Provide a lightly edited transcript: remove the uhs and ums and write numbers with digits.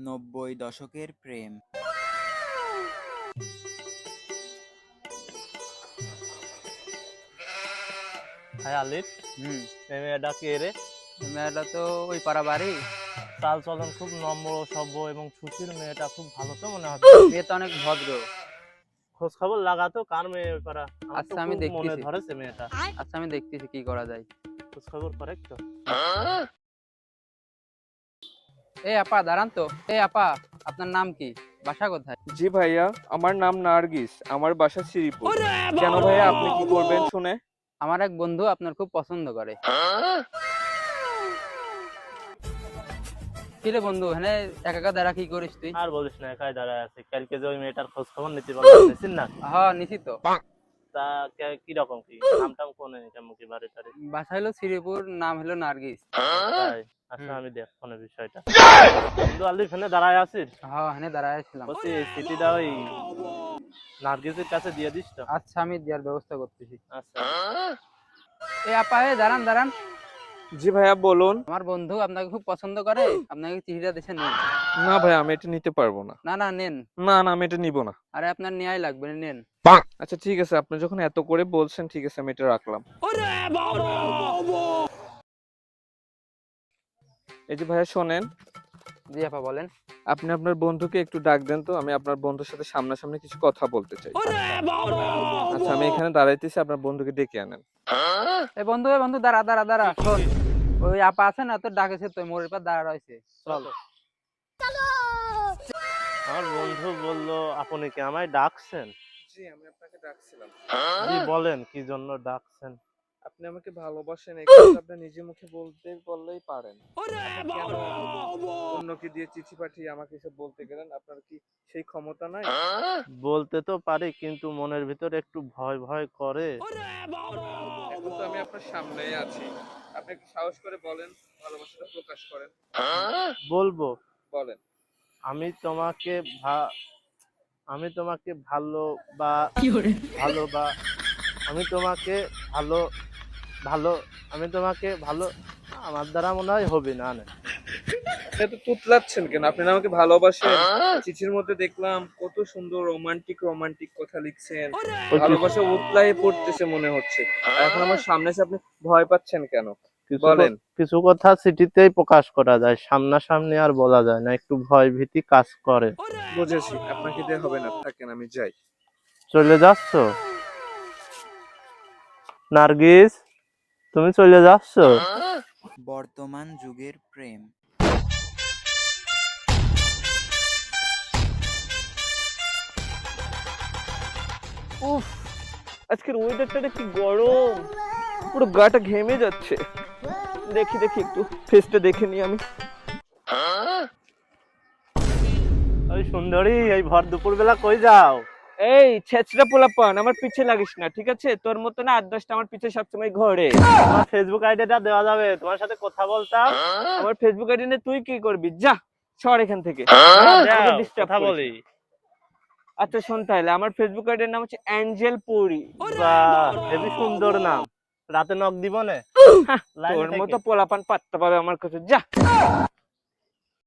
90 দশকের প্রেম। হাই আলিফ, এই মেয়েটা কে রে? মেয়েটা তো ওই পাড়া বাড়ি। চাল চলন খুব নম্র সভ্য এবং সুশীল। মেয়েটা খুব ভালো তো মনে হয়। মেয়ে তো অনেক ভদ্র। খোঁজ খবর লাগাতো কার মেয়ে ওই পাড়া? আমার তো আচ্ছা, আমি খুব মনে দেখতেছি। ধরেছে মেয়েটা। আচ্ছা, আমি দেখতেছি কি করা যায়। খোঁজ খবর করে তো। এই আপা দাঁড়ান তো। এই আপা, আপনার নাম কি? বাসা কোথায়? জি ভাইয়া, আমার নাম নার্গিস, আমার বাসা শ্রীপুর। কেন ভাইয়া, আপনি কি করবেন শুনে? আমার এক বন্ধু আপনার খুব পছন্দ করে। কি রে বন্ধু, এখানে একা একা দাঁড়া কি করিস তুই? আর বলিস না, একাই দাঁড়ায় আছে। কালকে যে ওই মেয়েটার খোঁজ খবর নিতে বলছিস না? হ্যাঁ, নিছি তো। তা কি রকম কি নাম টাম কোনে কেমন কি বাড়ি টাড়ি? বাসা হলো শ্রীপুর, নাম হলো নার্গিস। তাই? আচ্ছা, আমি দেখ ফোনে বিষয়টা। বন্ধু আলিফ, এখানে দাঁড়ায় আছিস? হ্যাঁ, এখানে দাঁড়ায় ছিলাম। বলছি এই সিটিটা ওই নার্গিসের কাছে দিয়ে দিস তো। আচ্ছা, আমি দেওয়ার ব্যবস্থা করতেছি। আচ্ছা। এই আপা, দাঁড়ান দাঁড়ান। জি ভাইয়া বলুন। আমার বন্ধু আপনাকে খুব পছন্দ করে, আপনাকে চিঠিটা দিছে, নেন। না ভাইয়া, আমি এটা নিতে পারবো না। না না, নেন। না না, আমি এটা নিব না। আরে আপনার নেয়াই লাগবে, নেন। আচ্ছা ঠিক আছে, আপনি যখন এত করে বলছেন, ঠিক আছে আমি এটা রাখলাম। এই যে ভাইয়া শোনেন, জি আপা, বলেন। আপনি আপনার বন্ধুকে একটু ডাক দেন তো, আমি আপনার বন্ধুর সাথে সামনাসামনি কিছু কথা বলতে চাই। আচ্ছা, আমি এখানে দাঁড়াইতেছি, আপনার বন্ধুকে ডেকে আনেন। এই বন্ধু দাঁড়া দাঁড়া দাঁড়া, শোন। ওই আপা আছে না, তোর ডাকেছে, তো মোড়ের পর দাঁড়া রয়েছে, চল। আমার বন্ধু বলল আপনি কি আমায় ডাকছেন? জি, আমি আপনাকে ডাকছিলাম। জি বলেন, কি জন্য ডাকছেন? আপনি আমাকে ভালোবাসেন, এই কথা আপনি নিজে মুখে বললেই পারেন। আপনি কেন অন্যকে দিয়ে চিঠি পাঠিয়ে আমাকে এসব বলতে গেলেন? আপনার কি সেই ক্ষমতা নাই? বলতে তো পারি, কিন্তু মনের ভিতর একটু ভয় ভয় করে। এখন তো আমি আপনার সামনেই আছি, আপনি একটু সাহস করে বলেন, ভালোবাসাটা প্রকাশ করেন। বলবো। বলেন। আমি তোমাকে আমি তোমাকে ভালো বা ভালো বা আমি তোমাকে ভালো ভালো আমি তোমাকে ভালো আমার দ্বারা মনে হয় হবে না। এত তুতলাচ্ছেন কেন? আপনি না আমাকে ভালোবাসেন? চিঠির মধ্যে দেখলাম কত সুন্দর রোমান্টিক রোমান্টিক কথা লিখছেন, ভালোবাসা উতলায় পড়তেছে মনে হচ্ছে। আর এখন আমার সামনে এসে আপনি ভয় পাচ্ছেন কেন? বলেন। কিছু কথা চিঠিতেই প্রকাশ করা যায়, সামনাসামনি আর বলা যায় না, একটু ভয় ভীতি কাজ করে। বুঝেছি, আপনাকে দিয়ে হবে না, থাকেন, আমি যাই। চলে যাচ্ছ নার্গিস? তুমি চলে যাচ্ছ? বর্তমান যুগের প্রেম। উফ, আজকের ওয়েদারটা কি গরম, পুরো গাটা ঘেমে যাচ্ছে। দেখি দেখি একটু ফেসটা দেখে নি আমি। ওই সুন্দরী, এই ভর দুপুর বেলা কই যাও? এই ছেচড়া পোলাপান, আমার পিছে লাগিস না, ঠিক আছে? তোর মতো না 8-10টা আমার পিছে সবসময় ঘোরে। আমার ফেসবুক আইডিটা দেওয়া যাবে? তোমার সাথে কথা বলতাম। আমার ফেসবুক আইডি নিয়ে তুই কি করবি? যা, সর এখান থেকে, দাও, আমাকে ডিস্টার্ব কথা করিস বলি। না। আচ্ছা শোন, তাহলে আমার ফেসবুক আইডির নাম হচ্ছে অ্যাঞ্জেল পরি। বাহ, হেবি সুন্দর নাম। রাতে নক দিব না? তোর মতো পোলাপান পাত্তা পাবে আমার কাছে? যা।